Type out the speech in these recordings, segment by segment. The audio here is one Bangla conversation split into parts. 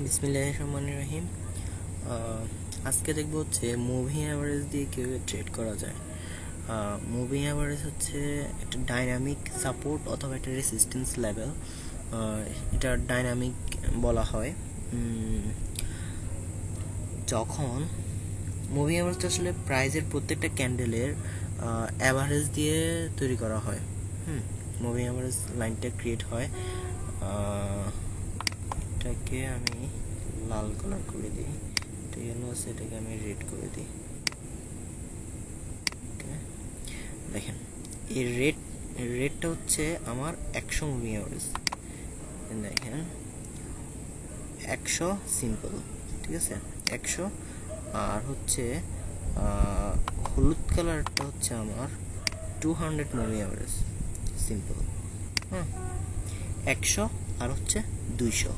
বিসমিল্লাহির রহমানির রহিম। আজকে দেখব হচ্ছে মুভিং অ্যাভারেজ দিয়ে কীভাবে ট্রেড করা যায়। মুভিং অ্যাভারেজ হচ্ছে একটা ডাইনামিক সাপোর্ট অথবা একটা রেসিস্টেন্স লেভেল, এটা ডাইনামিক বলা হয়। যখন মুভিং অ্যাভারেজটা আসলে প্রাইজের প্রত্যেকটা ক্যান্ডেলের অ্যাভারেজ দিয়ে তৈরি করা হয়। মুভিং অ্যাভারেজ লাইনটা ক্রিয়েট হয়। এটাকে আমি লাল কালার করে দিই, এটা ইয়েলো আছে, এটাকে আমি রেড করে দিই। দেখেন এই রেডটা হচ্ছে আমার 100 মুভিং অ্যাভারেজ। দেখেন 100 সিম্পল, ঠিক আছে 100। আর হচ্ছে হলুদ কালারটা হচ্ছে আমার 200 মুভিং অ্যাভারেজ সিম্পল। 100 আর হচ্ছে 200।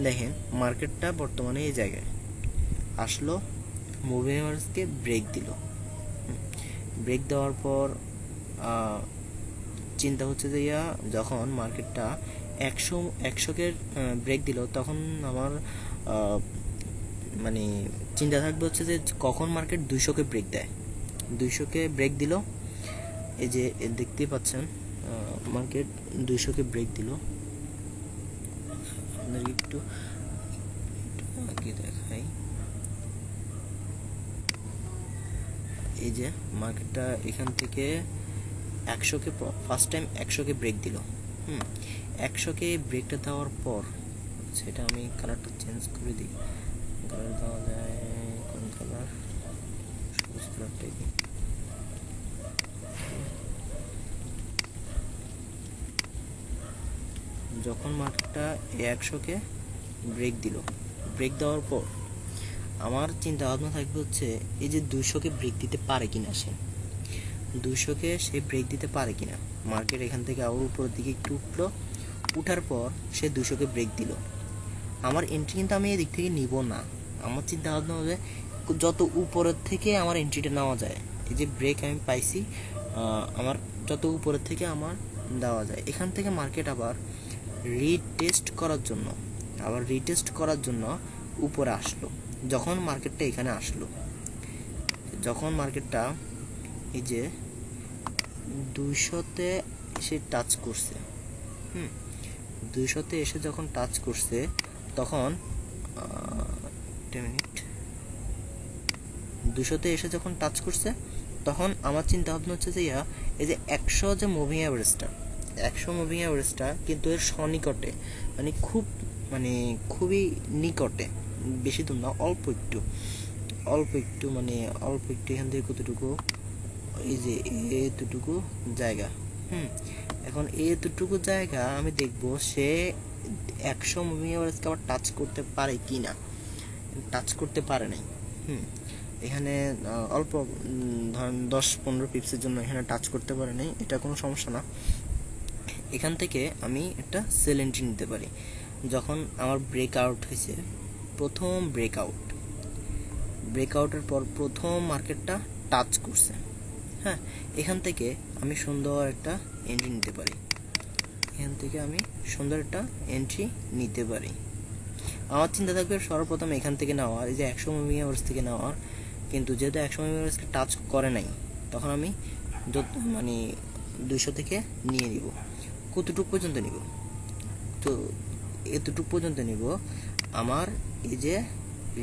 দেখেন মার্কেটটা বর্তমানে এই জায়গায় আসলো, মুভিং অ্যাভারেজকে ব্রেক দিল। ব্রেক দেওয়ার পর চিন্তা হচ্ছে যে যখন মার্কেটটা 100কে ব্রেক দিল, তখন আমার মানে চিন্তা থাকবে হচ্ছে যে কখন মার্কেট 200কে ব্রেক দেয়। 200কে ব্রেক দিল, এই যে দেখতেই পাচ্ছেন মার্কেট 200কে ব্রেক দিল। আপনাদের একটু আগে দেখাই, এই যে মার্কেটটা এখান থেকে 100কে ফার্স্ট টাইম 100কে ব্রেক দিল। 100কে ব্রেকটা দেওয়ার পর সেটা আমি কালারটা চেঞ্জ করে দিই। কালার দেওয়া যায় কোন কালার? সবুজ কালারটাই দিই। যখন মার্কেটটা 100কে ব্রেক দিল, ব্রেক দেওয়ার পর আমার চিন্তা ভাবনা থাকবে হচ্ছে এই যে 200কে ব্রেক দিতে পারে কিনা, সে 200কে সে ব্রেক দিতে পারে কিনা। মার্কেট এখান থেকে আবার উপরের দিকে একটু উঠলো, উঠার পর সে 200কে ব্রেক দিল। আমার এন্ট্রি কিন্তু আমি এদিক থেকে নিব না। আমার চিন্তা ভাবনা হবে যত উপরের থেকে আমার এন্ট্রিটা নেওয়া যায়। এই যে ব্রেক আমি পাইছি, আমার যত উপরের থেকে আমার দেওয়া যায়। এখান থেকে মার্কেট আবার রিটেস্ট করার জন্য উপরে আসলো। যখন মার্কেটটা এখানে আসলো, যখন মার্কেটটা এই যে 200তে এসে টাচ করছে, 200তে এসে যখন টাচ করছে, তখন 200তে এসে যখন টাচ করছে, তখন আমার চিন্তা ভাবনা হচ্ছে যে এই যে 100 যে মুভিং অ্যাভারেজটা, 100 মুভিং অ্যাভারেজটা কিন্তু এর সনিকটে, খুবই নিকটে, বেশি দূর না, অল্প একটু এখান থেকে কতটুকু, এই যে এতটুকু জায়গা। এখন এতটুকু জায়গা আমি দেখবো সে 100 মুভিং অ্যাভারেজকে আবার টাচ করতে পারে কিনা। টাচ করতে পারে নাই। এখানে অল্প ধরেন 10-15 পিপসের জন্য এখানে টাচ করতে পারে নাই, এটা কোনো সমস্যা না। এখান থেকে আমি একটা সেল এন্ট্রি নিতে পারি। যখন আমার ব্রেকআউট হয়েছে, প্রথম ব্রেকআউটের পর প্রথম মার্কেটটা টাচ করছে, এখান থেকে আমি সুন্দর একটা এন্ট্রি নিতে পারি। আমার চিন্তা থাকবে সর্বপ্রথম এখান থেকে নেওয়ার, এই যে 100 মুভিং অ্যাভারেজ থেকে নেওয়ার। কিন্তু যেহেতু 100 মুভিং অ্যাভারেজকে টাচ করে নাই, তখন আমি 200 থেকে নিয়ে নিব। কতটুকু পর্যন্ত নিব? তো এতটুকু পর্যন্ত নিব। আমার এই যে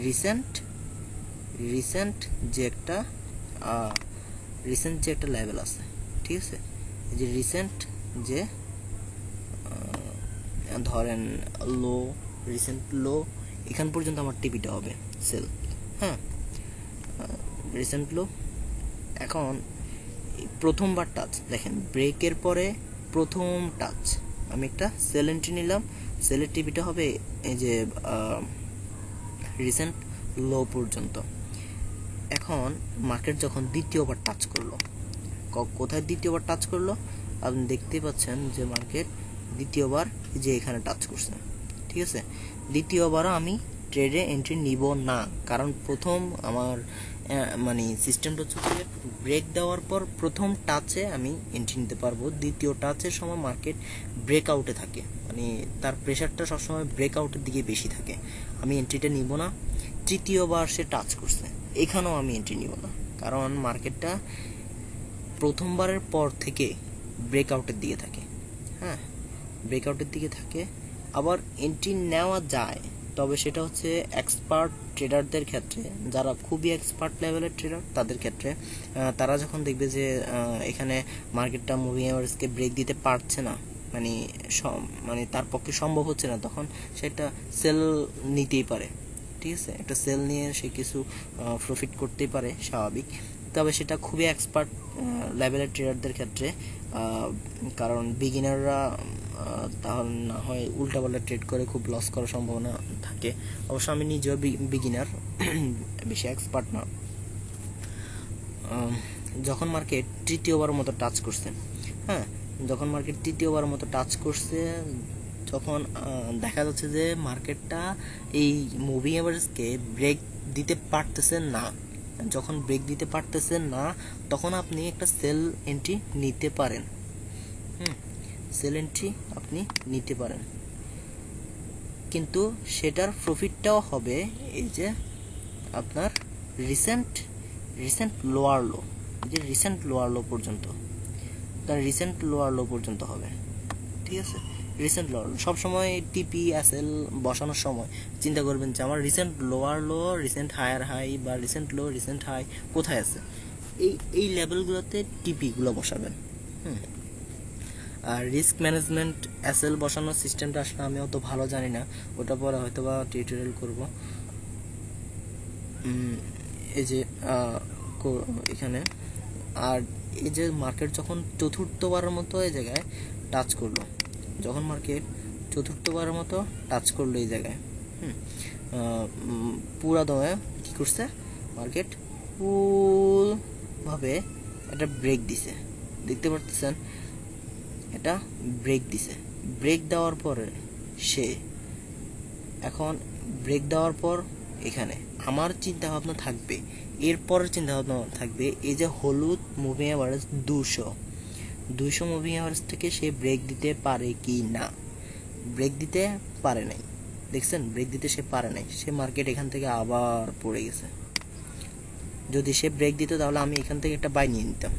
রিসেন্ট যে একটা লেভেল আছে, ঠিক আছে, এই যে রিসেন্ট যে ধরেন রিসেন্ট লো, এখান পর্যন্ত আমার টিপিটা হবে সেল। রিসেন্ট লো। এখন প্রথমবার টাচ, দেখেন ব্রেকের পরে প্রথম টাচ, আমি একটা সেল এন্ট্রি নিলাম। সেলের টিপিটা হবে এই যে রিসেন্ট লো পর্যন্ত। এখন মার্কেট যখন দ্বিতীয়বার টাচ করলো, কোথায় দ্বিতীয়বার টাচ করলো? আপনি দেখতে পাচ্ছেন যে মার্কেট দ্বিতীয়বার যে এখানে টাচ করছে, ঠিক আছে। দ্বিতীয়বারও আমি ট্রেডে এন্ট্রি নিব না, কারণ প্রথম আমার সিস্টেমটা হচ্ছে যে ব্রেক দেওয়ার পর প্রথম টাচে আমি এন্ট্রি নিতে পারবো। দ্বিতীয় টাচের সময় মার্কেট ব্রেকআউটে থাকে, মানে তার প্রেশারটা সবসময় ব্রেকআউটের দিকে বেশি থাকে। আমি এন্ট্রিটা নিব না। তৃতীয়বার সে টাচ করছে, এখানেও আমি এন্ট্রি নিব না, কারণ মার্কেটটা প্রথমবারের পর থেকে ব্রেকআউটের দিকে থাকে। হ্যাঁ, ব্রেকআউটের দিকে থাকে। আবার এন্ট্রি নেওয়া যায়, তবে সেটা হচ্ছে এক্সপার্ট ট্রেডারদের ক্ষেত্রে, যারা খুবই এক্সপার্ট লেভেলের ট্রেডার তাদের ক্ষেত্রে। তারা যখন দেখবে যে এখানে মার্কেটটা মুভিং অ্যাভারেজকে ব্রেক দিতে পারছে না, মানে মানে তার পক্ষে সম্ভব হচ্ছে না, তখন সেটা সেল নিতেই পারে। ঠিক আছে, একটা সেল নিয়ে সে কিছু প্রফিট করতেই পারে, স্বাভাবিক। তবে সেটা খুবই এক্সপার্ট লেভেলের ট্রেডারদের ক্ষেত্রে, কারণ বিগিনাররা তাহলে না হয় উল্টাপাল্টা ট্রেড করে খুব লস করার সম্ভাবনা থাকে। অবশ্য আমি নিজেও বিগিনার, বেশি এক্সপার্ট না। যখন মার্কেট তৃতীয়বার মতো টাচ করছে, হ্যাঁ, যখন মার্কেট তৃতীয়বার মতো টাচ করছে, যখন দেখা যাচ্ছে যে মার্কেটটা এই মুভিং অ্যাভারেজকে ব্রেক দিতে পারতেছে না, যখন ব্রেক দিতে পারতেছে না, তখন আপনি একটা সেল এন্ট্রি নিতে পারেন। সেল এন্ট্রি আপনি নিতে পারেন, কিন্তু সেটার প্রফিটটাও হবে এই যে আপনার রিসেন্ট লোয়ার লো, যে রিসেন্ট লোয়ার লো পর্যন্ত, তার রিসেন্ট লোয়ার লো পর্যন্ত হবে। ঠিক আছে, রিসেন্ট লোয়ার লো সবসময় টিপি এসএল বসানোর সময় চিন্তা করবেন যে আমার recent lower low, recent higher high বা রিসেন্ট লো, রিসেন্ট হাই কোথায় আছে, এই লেভেলগুলোতে টিপিগুলো বসাবেন। আর রিস্ক ম্যানেজমেন্ট এসএল বসানোর সিস্টেমটা আসলে আমি অত ভালো জানি না, ওটা পরে হয়তো বা টিউটোরিয়াল করব। এই যে এখানে, আর এই যে মার্কেট যখন চতুর্থবারের মতো এই জায়গায় টাচ করলো, যখন মার্কেট চতুর্থবারের মতো টাচ করলো এই জায়গায়, পুরা দমে কি করছে, মার্কেট ফুলভাবে একটা ব্রেক দিছে, দেখতে পারতেছেন, এটা ব্রেক দিছে। ব্রেক দেওয়ার পরে সে এখন ব্রেক দেওয়ার পর এখানে আমার চিন্তা ভাবনা থাকবে, এরপরের চিন্তা ভাবনা থাকবে এই যে হলুদ মুভিং অ্যাভারেজ 200 মুভিং অ্যাভারেজ থেকে সে ব্রেক দিতে পারে কি না। ব্রেক দিতে পারে নাই, দেখছেন, ব্রেক দিতে সে পারে নাই, সে মার্কেট এখান থেকে আবার পড়ে গেছে। যদি সে ব্রেক দিত তাহলে আমি এখান থেকে একটা বাই নিয়ে নিতাম,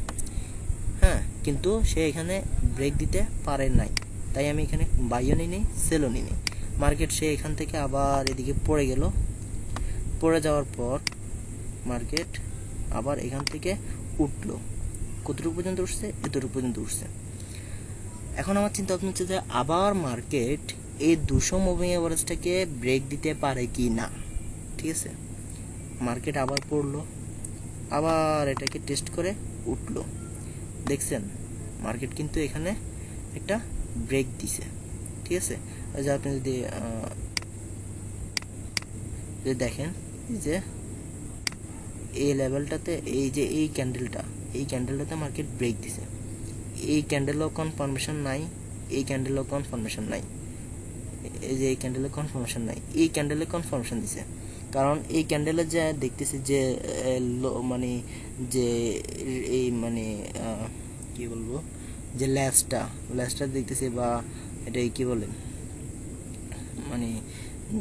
হ্যাঁ, কিন্তু সে এখানে ব্রেক দিতে পারে নাই, তাই আমি এখানে বাইও নিই নি, সেলও নিই নি। মার্কেট সে এখান থেকে আবার এদিকে পড়ে গেল, পড়ে যাওয়ার পর মার্কেট আবার এখান থেকে উঠলো, কতটুকু পর্যন্ত উঠছে, এতটুকু পর্যন্ত উঠছে। এখন আমার চিন্তা ভাবনা হচ্ছে যে আবার মার্কেট এই 200 মুভিং অ্যাভারেজটাকে ব্রেক দিতে পারে কি না। ঠিক আছে, মার্কেট আবার পড়লো, আবার এটাকে টেস্ট করে উঠলো, দেখছেন, মার্কেট কিন্তু এখানে একটা ব্রেক দিছে। ঠিক আছে, যে আপনি যদি দেখেন যে এই লেভেলটাতে, এই যে এই ক্যান্ডেলটাতে মার্কেট ব্রেক দিছে, এই ক্যান্ডেলও কনফার্মেশন নাই, এই ক্যান্ডেলও কনফার্মেশন নাই, এই যে এই ক্যান্ডেলে কনফার্মেশন নাই, এই ক্যান্ডেলে কনফার্মেশন দিছে। কারণ এই ক্যান্ডেলে যে দেখতেছি যে মানে যে এই মানে কি বলবো, যে ল্যাসটা দেখতেছি, বা এটাই কি বলে, মানে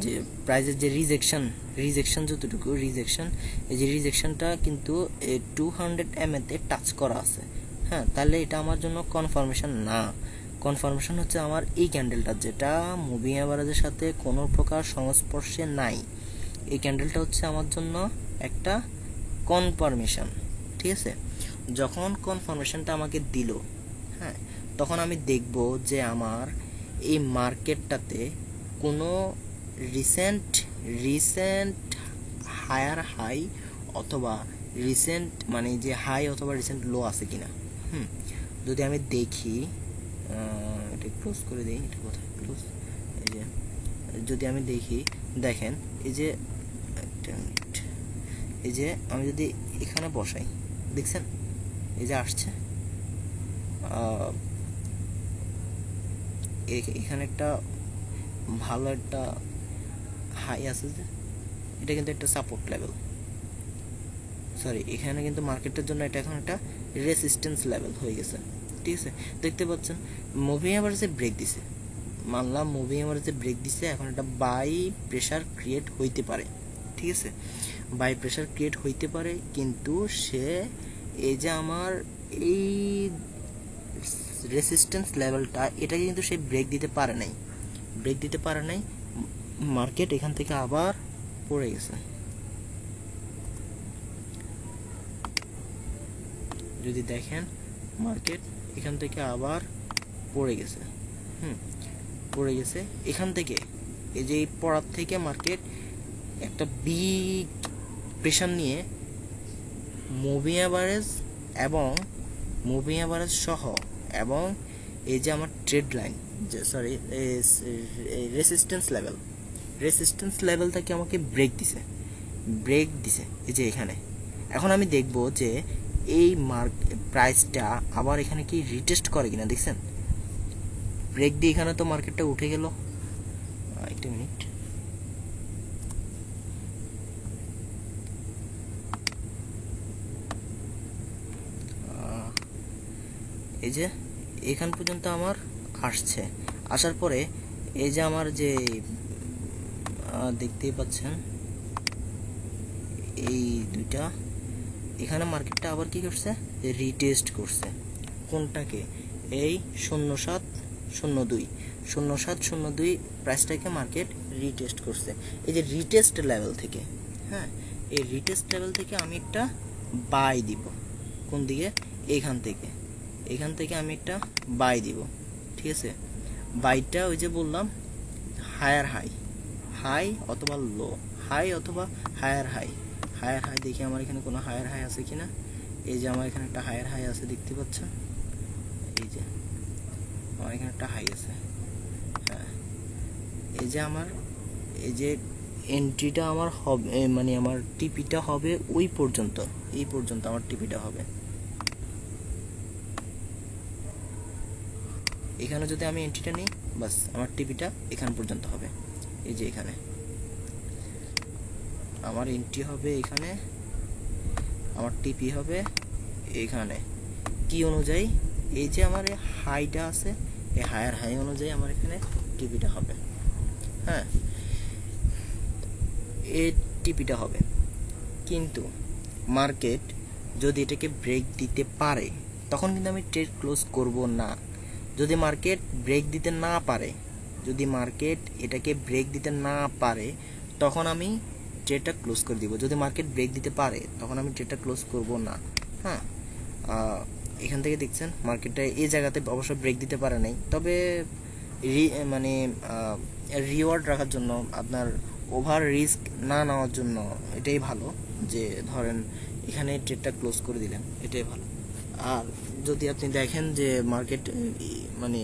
যে প্রাইজের যে রিজেকশন যতটুকু রিজেকশন, এই যে রিজেকশনটা কিন্তু 200 mA তে টাচ করা আছে। হ্যাঁ, তাহলে এটা আমার জন্য কনফার্মেশন না। কনফার্মেশন হচ্ছে আমার এই ক্যান্ডেলটা, যেটা মুভিং অ্যাভারেজের সাথে কোনো প্রকার সংস্পর্শে নাই, এই ক্যান্ডেলটা হচ্ছে আমার জন্য একটা কনফার্মেশন। ঠিক আছে, যখন কনফার্মেশনটা আমাকে দিল, হ্যাঁ, তখন আমি দেখব যে আমার এই মার্কেটটাতে কোনো রিসেন্ট হায়ার হাই অথবা রিসেন্ট মানে যে হাই অথবা রিসেন্ট লো আছে কিনা। যদি আমি দেখি, এটা ক্লোজ করে দিই, এটা কোথায় ক্লোজ, এই যে যদি আমি দেখি, দেখেন এই যে আমি যদি এখানে বসাই, দেখছেন, এই যে আসছে, এখানে একটা ভালো একটা হাই আছে, যে এটা কিন্তু একটা সাপোর্ট লেভেল, সরি, এখানে কিন্তু মার্কেটের জন্য এটা এখন একটা রেসিস্টেন্স লেভেল হয়ে গেছে। ঠিক আছে, দেখতে পাচ্ছেন মুভিং অ্যাভারেজে ব্রেক দিছে, মানলাম মুভিং অ্যাভারেজে ব্রেক দিছে, এখন একটা বাই প্রেশার ক্রিয়েট হইতে পারে, ঠিক আছে, বাই প্রেশার ক্রিয়েট হইতে পারে, কিন্তু সে এই যে আমার এই রেসিস্ট্যান্স লেভেলটা এটাকে কিন্তু সে ব্রেক দিতে পারে নাই, মার্কেট এখান থেকে আবার পড়ে গেছে। যদি দেখেন মার্কেট এখান থেকে আবার পড়ে গেছে, পড়ে গেছে এখান থেকে, এই যে পড়ার থেকে মার্কেট একটা বিগ প্রেশার নিয়ে মুভিং অ্যাভারেজ সহ এবং এই যে আমার trade line, sorry resistance level থেকে আমাকে ব্রেক দিছে এই যে এখানে। এখন আমি দেখব যে এই প্রাইসটা আবার এখানে কি রিটেস্ট করে কিনা। দেখছেন ব্রেক দিয়ে এখানে তো মার্কেটটা উঠে গেল। একটা মিনিট, এই যে এখান পর্যন্ত আমার আসছে, আসার পরে এই যে আমার যে দেখতেই পাচ্ছেন এই দুইটা, এখানে মার্কেটটা আবার কি করছে, রিটেস্ট করছে কোনটাকে, এই 0702 প্রাইসটাকে মার্কেট রিটেস্ট করছে। এই যে রিটেস্ট লেভেল থেকে, হ্যাঁ এই রিটেস্ট লেভেল থেকে আমি একটা বাই দিব, কোন দিকে, এখান থেকে আমি একটা বাই দিব, ঠিক আছে। বাইটা ওই যে বললাম হায়ার হাই অথবা লো, হাই অথবা হায়ার হাই দেখি আমার এখানে কোনো হায়ার হাই আছে কিনা। এই যে আমার এখানে একটা হায়ার হাই আছে, দেখতে পাচ্ছেন, এই যে আমার এখানে একটা হাই আছে, হ্যাঁ এই যে আমার এই যে এন্ট্রিটা আমার হবে, মানে আমার টিপিটা হবে ওই পর্যন্ত, এই পর্যন্ত আমার টিপিটা হবে। এখানে যদি আমি এন্ট্রিটা নিই, বাস আমার টিপিটা এখান পর্যন্ত হবে। এই যে এখানে আমার এন্ট্রি হবে, এখানে আমার টিপি হবে এখানে, কি অনুযায়ী, এই যে আমার এই হাইটা আছে, এই হায়ার হাই অনুযায়ী আমার এখানে টিপিটা হবে, হ্যাঁ এই টিপিটা হবে। কিন্তু মার্কেট যদি এটাকে ব্রেক দিতে পারে তখন কিন্তু আমি ট্রেড ক্লোজ করব না। যদি মার্কেট ব্রেক দিতে না পারে, যদি মার্কেট এটাকে ব্রেক দিতে না পারে তখন আমি ট্রেডটা ক্লোজ করে দিব। যদি মার্কেট ব্রেক দিতে পারে তখন আমি ট্রেডটা ক্লোজ করব না। হ্যাঁ এখান থেকে দেখছেন মার্কেটটা এই জায়গাতে অবশ্য ব্রেক দিতে পারে নাই, তবে মানে রিওয়ার্ড রাখার জন্য, আপনার ওভার রিস্ক না নেওয়ার জন্য এটাই ভালো যে ধরেন এখানে ট্রেডটা ক্লোজ করে দিলেন, এটাই ভালো। আর যদি আপনি দেখেন যে মার্কেট মানে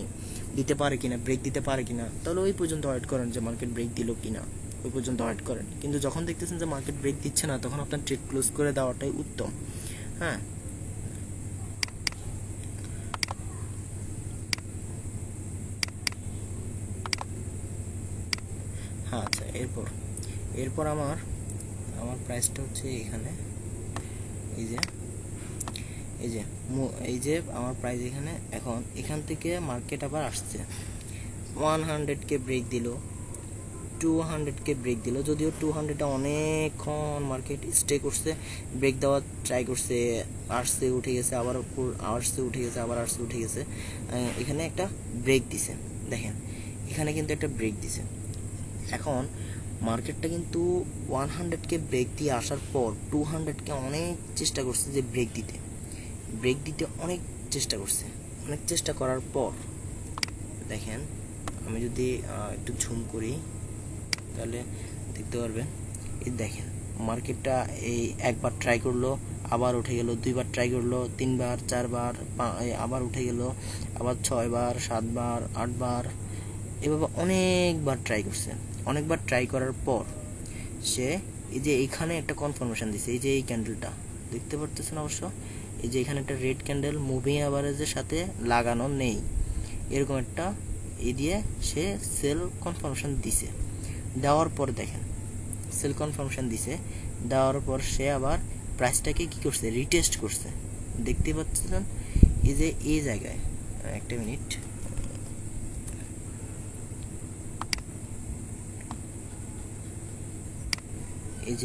দিতে পারে কিনা, ব্রেক দিতে পারে কিনা, তাহলে ওই পর্যন্ত ওয়েট করেন যে মার্কেট ব্রেক দিল কিনা, ওই পর্যন্ত ওয়েট করেন। কিন্তু যখন দেখতেছেন যে মার্কেট ব্রেক দিচ্ছে না তখন আপনার ট্রেড ক্লোজ করে দেওয়াটাই উত্তম। হ্যাঁ আচ্ছা, এরপর আমার প্রাইসটা হচ্ছে এখানে, এই যে আমার প্রাইস এখানে। এখন এখান থেকে মার্কেট আবার আসছে 100কে ব্রেক দিল, 200কে ব্রেক দিল, যদিও 200টা অনেকক্ষণ মার্কেট স্টে করছে, ব্রেক দেওয়ার ট্রাই করছে, আসছে উঠে গেছে, আবার আসছে উঠে গেছে, আবার আসছে উঠে গেছে। এখানে একটা ব্রেক দিছে, দেখেন এখানে কিন্তু একটা ব্রেক দিছে। এখন মার্কেটটা কিন্তু 100কে ব্রেক দিয়ে আসার পর 200কে অনেক চেষ্টা করছে যে ব্রেক দিতে অনেক চেষ্টা করছে। অনেক চেষ্টা করার পর দেখেন, আমি যদি একটু ঝুম করি তাহলে দেখতে পারবেন, এই দেখেন মার্কেটটা এই একবার ট্রাই করলো, আবার উঠে গেল, দুইবার ট্রাই করলো, তিনবার, চারবার, আবার উঠে গেল, আবার 6বার, 7বার, 8বার, এভাবে অনেকবার ট্রাই করছে। অনেকবার ট্রাই করার পর সে এই যে এইখানে একটা কনফার্মেশন দিছে, এই যে এই ক্যান্ডেলটা দেখতে পারতেছেন অবশ্য, এই যে এখানে একটা রেড ক্যান্ডেল মুভিং অ্যাভারেজের সাথে লাগানো নেই, এরকম একটা দিয়ে সে সেল কনফার্মেশন দিছে। দেওয়ার পর দেখেন সেল কনফার্মেশন দিছে, দেওয়ার পর সে আবার প্রাইসটাকে কি করছে, রিটেস্ট করছে। দেখতে পাচ্ছেন এই যে এই জায়গায়, একটা মিনিট, এই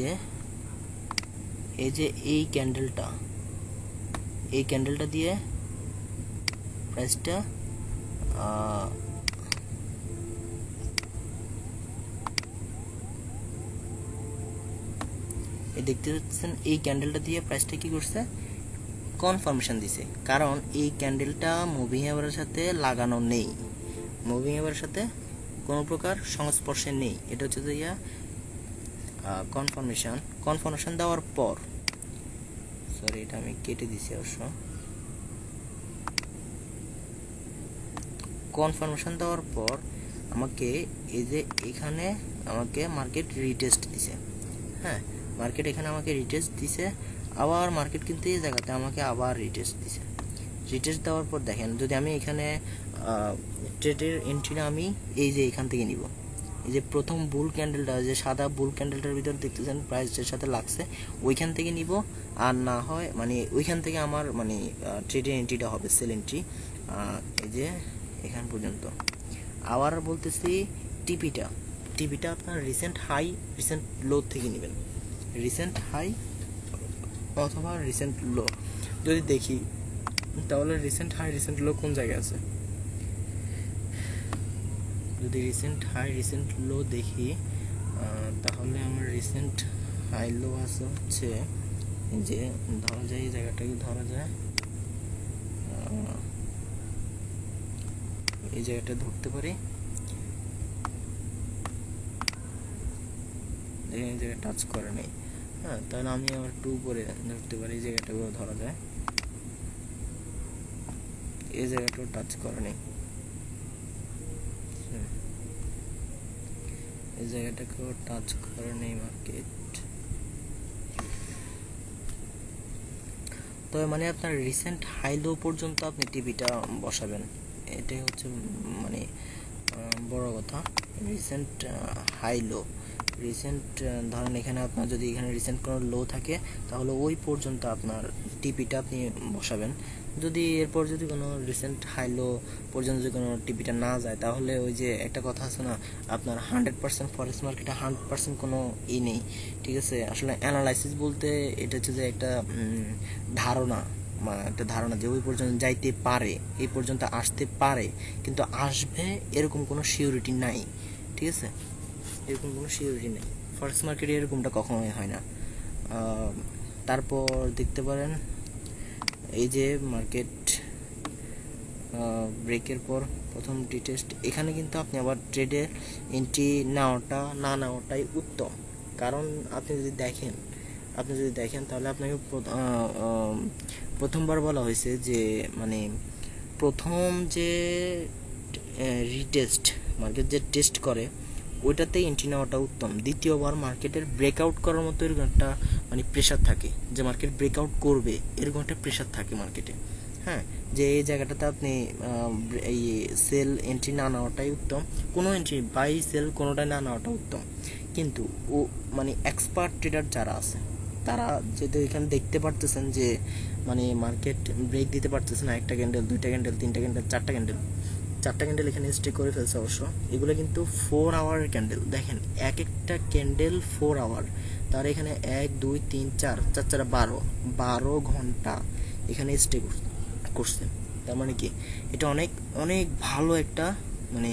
যে এই ক্যান্ডেলটা দিয়ে প্রাইসটা দেখতে পাচ্ছেন, এই ক্যান্ডেলটা দিয়ে প্রাইসটা কি করছে, কনফার্মেশন দিছে। কারণ এই ক্যান্ডেলটা মুভিং এভারের সাথে লাগানো নেই, মুভিং এভারের সাথে কোনো প্রকার সংস্পর্শে নেই। এটা হচ্ছে যে কনফার্মেশন দেওয়ার পর, সরি এটা আমি কেটে দিছি অবশ্য, কনফার্মেশন দেওয়ার পর আমাকে এই যে এখানে আমাকে মার্কেট রিটেস্ট দিছে। হ্যাঁ, মার্কেট এখানে আমাকে রিটেস্ট দিছে, আবার মার্কেট কিন্তু এই জায়গাতে আমাকে আবার রিটেস্ট দিছে। রিটেস্ট দেওয়ার পর দেখেন, যদি আমি এখানে ট্রেডের এন্ট্রিটা আমি এই যে এখান থেকে নিব, এই যে প্রথম বুল ক্যান্ডেলটা, যে সাদা বুল ক্যান্ডেলটার ভিতর দেখতেছেন প্রাইসের সাথে লাগছে, ওইখান থেকে নিব। আর না হয় মানে ওইখান থেকে আমার মানে ট্রেডের এন্ট্রিটা হবে সেল এন্ট্রি, এই যে এখান পর্যন্ত। আবার বলতেছি টিপিটা আপনার রিসেন্ট হাই রিসেন্ট লো থেকে নেবেন, রিসেন্ট হাই অথবা রিসেন্ট লো। যদি দেখি তাহলে রিসেন্ট হাই রিসেন্ট লো কোন জায়গায় আছে, যদি রিসেন্ট হাই রিসেন্ট লো দেখি তাহলে আমার রিসেন্ট হাই লো আছে হচ্ছে যে ধরা যায়, এই জায়গাটাকে ধরা যায়, এই জায়গাটা ধরতে পারি, এই জায়গায় টাচ করে নেই। হ্যাঁ, তাহলে আমি আবার একটু উপরে ধরতে পারি, এই জায়গাটাকেও ধরা যায়, এই জায়গাটাও টাচ করে নেই, এই জায়গাটাকেও টাচ করে নেই মার্কেট। তবে মানে আপনার রিসেন্ট হাই লো পর্যন্ত আপনি টিভিটা বসাবেন, এটাই হচ্ছে মানে বড় কথা। রিসেন্ট হাই লো, রিসেন্ট ধরেন এখানে আপনার যদি এখানে রিসেন্ট কোনো লো থাকে তাহলে ওই পর্যন্ত আপনার টিপিটা আপনি বসাবেন। যদি এরপর যদি কোনো রিসেন্ট হাই লো পর্যন্ত যদি কোনো টিপিটা না যায় তাহলে ওই যে একটা কথা আছে না, আপনার 100% ফরেক্স মার্কেটে 100% কোনো নেই, ঠিক আছে। আসলে অ্যানালাইসিস বলতে এটা হচ্ছে যে একটা ধারণা, একটা ধারণা যে ওই পর্যন্ত যাইতে পারে, এই পর্যন্ত আসতে পারে, কিন্তু আসবে এরকম কোনো সিউরিটি নাই, ঠিক আছে, এরকম কোনো সিউরিটি নেই। ফরেক্স মার্কেটে এরকমটা কখনোই হয় না। তারপর দেখতে পারেন এই যে মার্কেট ব্রেকের পর প্রথম টেস্ট, এখানে কিন্তু আপনি আবার ট্রেডে এন্ট্রি নেওয়াটা না নেওয়াটাই উত্তম। কারণ আপনি যদি দেখেন তাহলে আপনাকে প্রথমবার বলা হয়েছে যে মানে প্রথম যে রিটেস্ট মার্কেট যে টেস্ট করে ওইটাতে এন্ট্রি নেওয়াটা উত্তম। দ্বিতীয়বার মার্কেটের ব্রেকআউট করার মতো এরকম একটা মানে প্রেশার থাকে, যে মার্কেট ব্রেকআউট করবে এরকম একটা প্রেশার থাকে মার্কেটে। হ্যাঁ, যে এই জায়গাটাতে আপনি এই সেল এন্ট্রি না নেওয়াটাই উত্তম, কোনো এন্ট্রি বাই সেল কোনোটাই না নেওয়াটা উত্তম। কিন্তু ও মানে এক্সপার্ট ট্রেডার যারা আছে তারা যেহেতু এখানে দেখতে পারতেছেন যে মানে মার্কেট ব্রেক দিতে পারতেছে না, একটা ক্যান্ডেল, দুইটা ক্যান্ডেল, তিনটা ক্যান্ডেল, চারটা ক্যান্ডেল এখানে স্টে করে ফেলছে। অবশ্য এগুলো কিন্তু 4 আওয়ারের ক্যান্ডেল, দেখেন এক একটা ক্যান্ডেল 4 আওয়ার, তার এখানে 1 2 3 4 4 4 12 ঘন্টা এখানে স্টে করছে। তার মানে কি এটা অনেক অনেক ভালো একটা মানে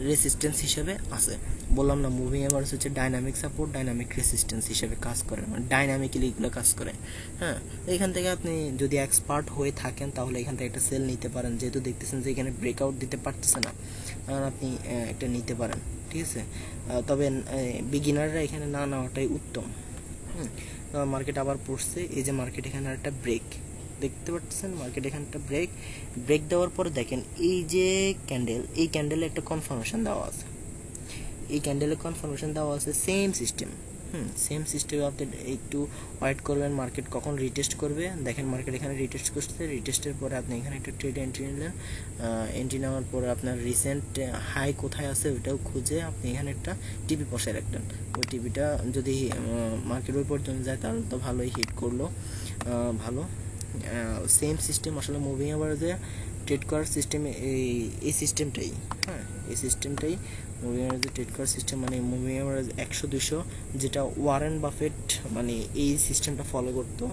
রেসিস্টেন্স হিসেবে আছে। বললাম না, মুভিং এভারেজ হচ্ছে ডাইনামিক সাপোর্ট, ডাইনামিক রেসিস্টেন্স হিসেবে কাজ করে, মানে ডাইনামিক্যালি এগুলো কাজ করে। হ্যাঁ, এখান থেকে আপনি যদি এক্সপার্ট হয়ে থাকেন তাহলে এখান থেকে একটা সেল নিতে পারেন, যেহেতু দেখতেছেন যে এখানে ব্রেকআউট দিতে পারতেছে না, আপনি একটা নিতে পারেন, ঠিক আছে। তবে বিগিনাররা এখানে না নেওয়াটাই উত্তম। মার্কেট আবার পড়ছে, এই যে মার্কেট এখানে একটা ব্রেক দেখতে পাচ্ছেন, মার্কেট এখানে একটা ব্রেক দেওয়ার পরে দেখেন এই যে ক্যান্ডেল, এই ক্যান্ডেলে একটা কনফার্মেশন দেওয়া আছে, এই ক্যান্ডেলে কনফার্মেশন দেওয়া আছে সেম সিস্টেম। সেম সিস্টেমে আপনি একটু ওয়েট করবেন মার্কেট কখন রিটেস্ট করবে। দেখেন মার্কেট এখানে রিটেস্ট করছে, রিটেস্টের পরে আপনি এখানে একটা ট্রেড এন্ট্রি নিলেন, এন্ট্রি নেওয়ার পরে আপনার রিসেন্ট হাই কোথায় আছে ওইটাও খুঁজে আপনি এখানে একটা টিপি বসায় রাখলেন। ওই টিপিটা যদি মার্কেট ওই পর্যন্ত যায় তাহলে তো ভালোই হিট করলো, ভালো। সেম সিস্টেম আসলে মুভিং এভারেজে ট্রেড করার সিস্টেম এই সিস্টেমটাই। হ্যাঁ, এই সিস্টেমটাই মুভিং অ্যাভারেজ ট্রেড করার সিস্টেম, মানে মুভিং অ্যাভারেজ 100-200, যেটা ওয়ারেন বাফেট মানে এই সিস্টেমটা ফলো করতো।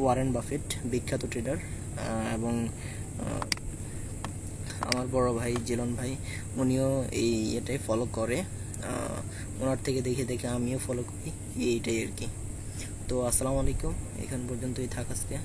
ওয়ারেন বাফেট বিখ্যাত ট্রেডার, এবং আমার বড় ভাই জেলন ভাই উনিও এটাই ফলো করে। ওনার থেকে দেখে দেখে আমিও ফলো করি, এইটাই আর কি। তো আসসালামু আলাইকুম, এখান পর্যন্তই থাক আজকে।